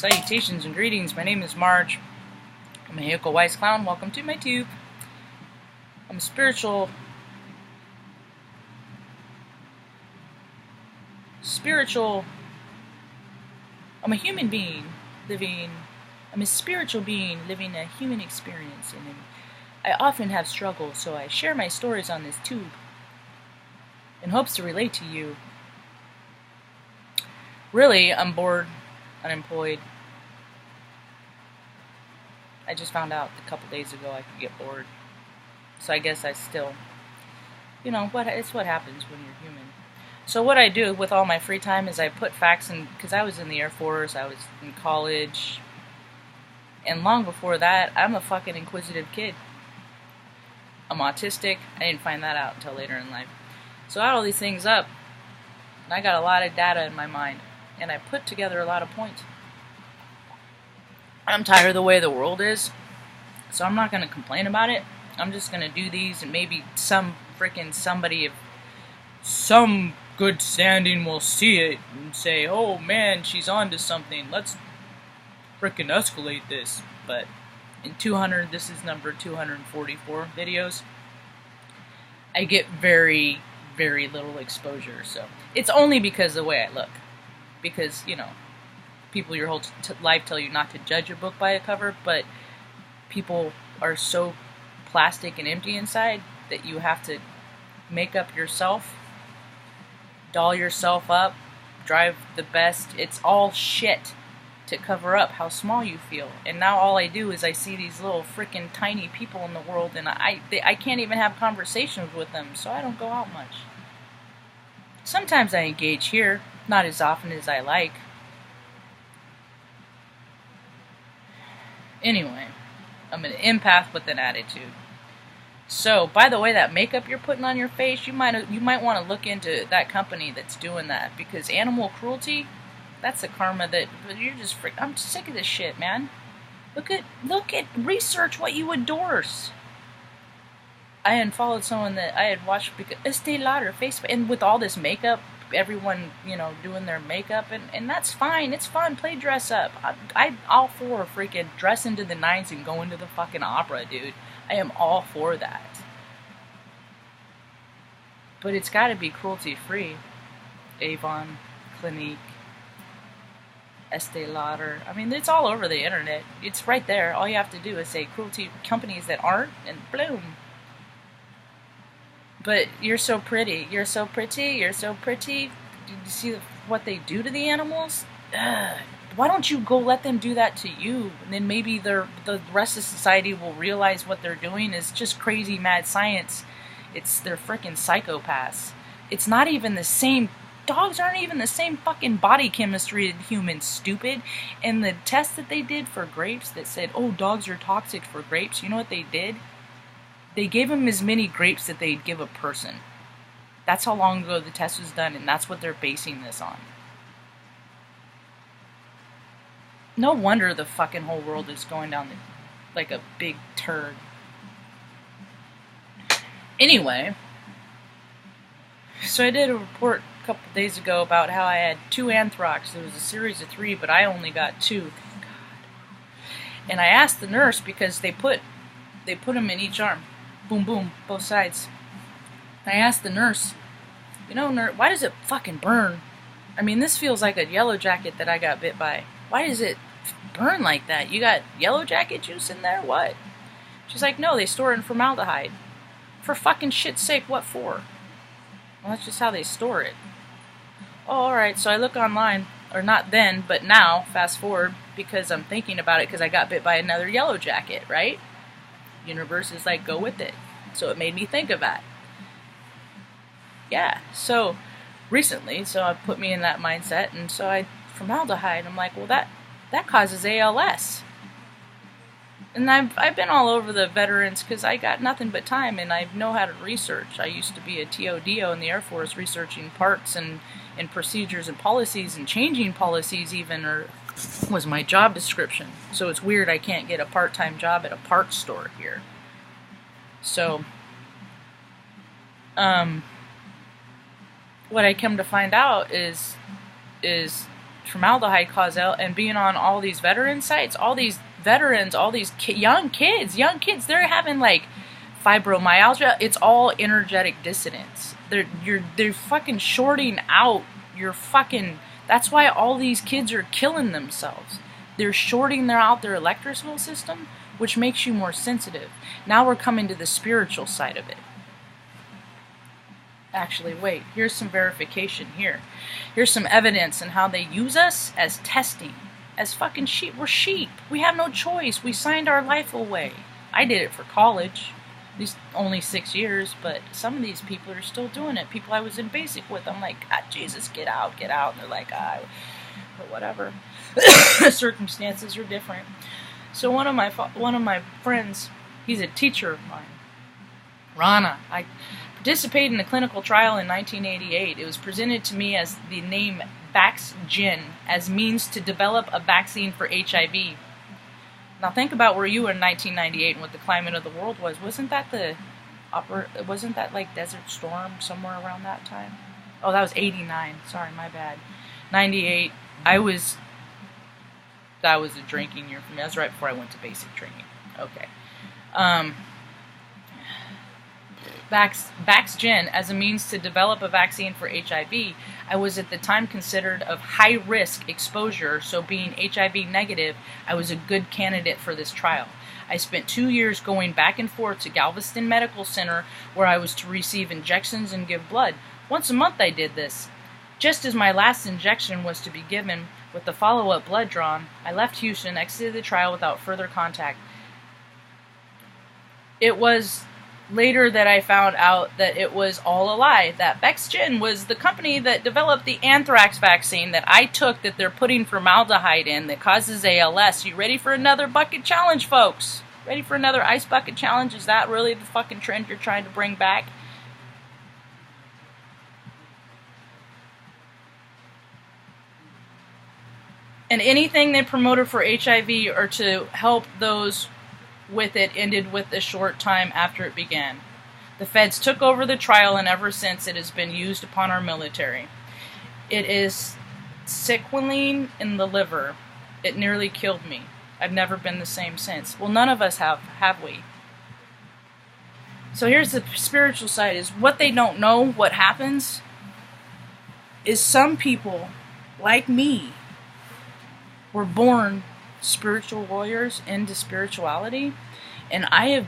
Salutations and greetings. My name is Marge. I'm a Hyoko Wise Clown. Welcome to my tube. I'm a spiritual. I'm a human being living. I'm a spiritual being living a human experience, and I often have struggles, so I share my stories on this tube in hopes to relate to you. Really, I'm bored, unemployed. I just found out a couple days ago I could get bored. So I guess I still, it's what happens when you're human. So what I do with all my free time is I put facts in, because I was in the Air Force, I was in college, and long before that, I'm a fucking inquisitive kid. I'm autistic. I didn't find that out until later in life. So I add all these things up, and I got a lot of data in my mind, and I put together a lot of points. I'm tired of the way the world is, so I'm not going to complain about it. I'm just going to do these, and maybe somebody of some good standing will see it and say, oh man, she's on to something, let's frickin' escalate this. But in this is number 244 videos, I get very, very little exposure, so it's only because of the way I look. Because, people your whole life tell you not to judge a book by a cover, but people are so plastic and empty inside that you have to make up yourself, doll yourself up, drive the best. It's all shit to cover up how small you feel. And now all I do is I see these little freaking tiny people in the world, and I can't even have conversations with them, so I don't go out much. Sometimes I engage here, not as often as I like. Anyway, I'm an empath with an attitude. So, by the way, that makeup you're putting on your face, you might want to look into that company that's doing that, because animal cruelty, that's the karma that you're just I'm sick of this shit, man. Look at research what you endorse. I unfollowed someone that I had watched because Estee Lauder Facebook, and with all this makeup, everyone, doing their makeup, and that's fine. It's fun. Play dress up. I'm all for freaking dress into the nines and go into the fucking opera, dude. I am all for that. But it's got to be cruelty free. Avon, Clinique, Estee Lauder. I mean, it's all over the internet. It's right there. All you have to do is say cruelty companies that aren't, and boom. But you're so pretty. You're so pretty. You're so pretty. Did you see what they do to the animals? Ugh. Why don't you go let them do that to you? And then maybe the rest of society will realize what they're doing is just crazy mad science. They're freaking psychopaths. It's not even the same. Dogs aren't even the same fucking body chemistry as humans, stupid. And the test that they did for grapes that said, oh, dogs are toxic for grapes, you know what they did? They gave them as many grapes that they'd give a person. That's how long ago the test was done, and that's what they're basing this on. No wonder the fucking whole world is going down like a big turd. Anyway, so I did a report a couple days ago about how I had 2 anthrax. There was a series of 3, but I only got 2. Thank God. And I asked the nurse, because they put them in each arm. Boom, boom, both sides. I asked the nurse, nurse, why does it fucking burn? I mean, this feels like a yellow jacket that I got bit by. Why does it burn like that? You got yellow jacket juice in there? What? She's like, no, they store it in formaldehyde. For fucking shit's sake, what for? Well, that's just how they store it. Oh, alright, so I look online, or not then, but now, fast forward, because I'm thinking about it, because I got bit by another yellow jacket, right? Universe is like, go with it. So it made me think of that. Yeah, so recently, so it put me in that mindset, and so formaldehyde, I'm like, well, that causes ALS. And I've been all over the veterans, because I got nothing but time, and I know how to research. I used to be a TODO in the Air Force, researching parts and procedures and policies, and changing policies even, or was my job description. So it's weird I can't get a part-time job at a parts store here. So, what I come to find out is formaldehyde cause and being on all these veteran sites, all these veterans, all these young kids, they're having like fibromyalgia. It's all energetic dissonance. They're fucking shorting out your fucking. That's why all these kids are killing themselves. They're shorting out their electrical system, which makes you more sensitive. Now we're coming to the spiritual side of it. Actually, wait, here's some verification here. Here's some evidence on how they use us as testing. As fucking sheep. We're sheep. We have no choice. We signed our life away. I did it for college. At least only 6 years, but some of these people are still doing it. People I was in basic with, I'm like, God, Jesus, get out. And they're like, but whatever. Circumstances are different. So one of my friends, he's a teacher of mine, Rana. I participated in a clinical trial in 1988. It was presented to me as the name Vaxgen as means to develop a vaccine for HIV. Now think about where you were in 1998 and what the climate of the world was. Wasn't that like Desert Storm somewhere around that time? Oh, that was 89. Sorry, my bad. 98. That was a drinking year for me. That was right before I went to basic training. Okay. Vaxgen as a means to develop a vaccine for HIV. I was at the time considered of high risk exposure, so being HIV negative, I was a good candidate for this trial. I spent 2 years going back and forth to Galveston Medical Center where I was to receive injections and give blood. Once a month I did this. Just as my last injection was to be given with the follow-up blood drawn, I left Houston, exited the trial without further contact. It was later that I found out that it was all a lie, that Vaxgen was the company that developed the anthrax vaccine that I took that they're putting formaldehyde in that causes ALS. You ready for another bucket challenge, folks? Ready for another ice bucket challenge? Is that really the fucking trend you're trying to bring back? And anything they promoted for HIV or to help those with it ended with a short time after it began. The feds took over the trial, and ever since it has been used upon our military. It is sequeling in the liver. It nearly killed me. I've never been the same since. Well, none of us have we? So here's the spiritual side, is what they don't know, what happens, is some people, like me, were born spiritual warriors into spirituality, and I have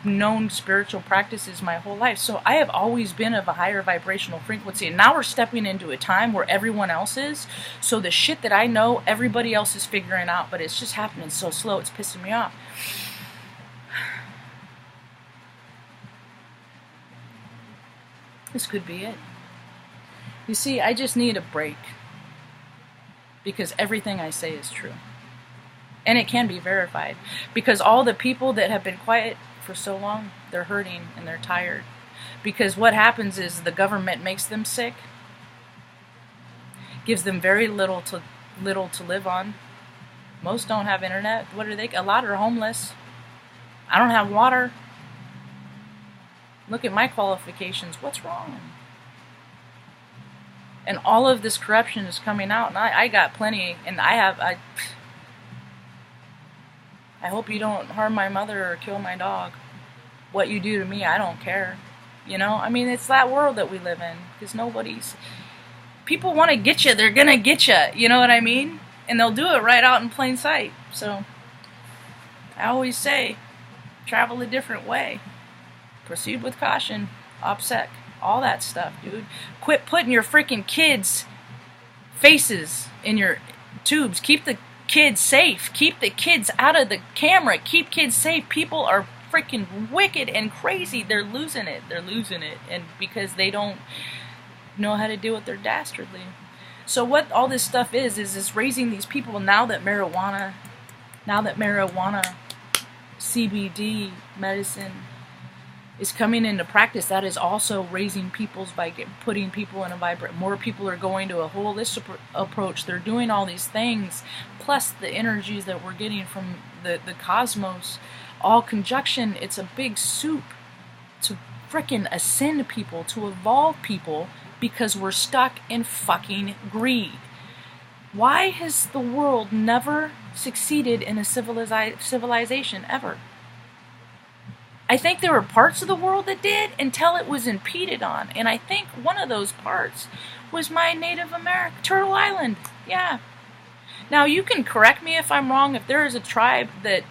known spiritual practices my whole life, so I have always been of a higher vibrational frequency, and now we're stepping into a time where everyone else is, so the shit that I know, everybody else is figuring out, but it's just happening so slow, it's pissing me off. This could be it. You see, I just need a break, because everything I say is true. And it can be verified. Because all the people that have been quiet for so long, they're hurting and they're tired. Because what happens is the government makes them sick, gives them very little to live on. Most don't have internet. What are they? A lot are homeless. I don't have water. Look at my qualifications. What's wrong? And all of this corruption is coming out, and I got plenty, and I hope you don't harm my mother or kill my dog. What you do to me, I don't care. You know? I mean, it's that world that we live in. Because people want to get you. They're going to get you. You know what I mean? And they'll do it right out in plain sight. So, I always say, travel a different way. Proceed with caution. OPSEC. All that stuff, dude. Quit putting your freaking kids' faces in your tubes. Keep the kids safe. Keep the kids out of the camera. Keep kids safe. People are freaking wicked and crazy. They're losing it. And because they don't know how to deal with their dastardly. So what all this stuff is raising these people now that marijuana, CBD medicine is coming into practice. That is also raising people's by putting people in a vibrate. More people are going to a holistic approach. They're doing all these things, plus the energies that we're getting from the cosmos, all conjunction. It's a big soup to frickin' ascend people, to evolve people, because we're stuck in fucking greed. Why has the world never succeeded in a civilization ever? I think there were parts of the world that did until it was impeded on. And I think one of those parts was my Native American, Turtle Island. Yeah. Now, you can correct me if I'm wrong. If there is a tribe that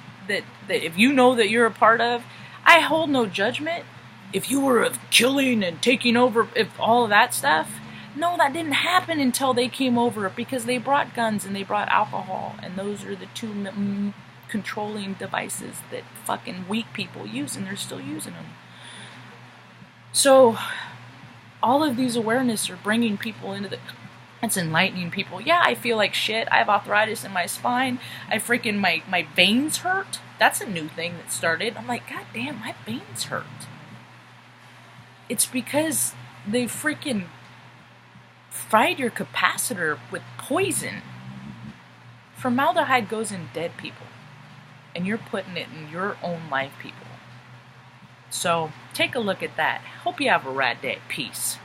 if you know that you're a part of, I hold no judgment. If you were of killing and taking over, if all of that stuff, no, that didn't happen until they came over, because they brought guns and they brought alcohol, and those are the two controlling devices that fucking weak people use, and they're still using them. So, all of these awareness are bringing people into the... It's enlightening people. Yeah, I feel like shit. I have arthritis in my spine. My veins hurt. That's a new thing that started. I'm like, God damn, my veins hurt. It's because they freaking fried your capacitor with poison. Formaldehyde goes in dead people, and you're putting it in your own live people. So, take a look at that. Hope you have a rad day. Peace.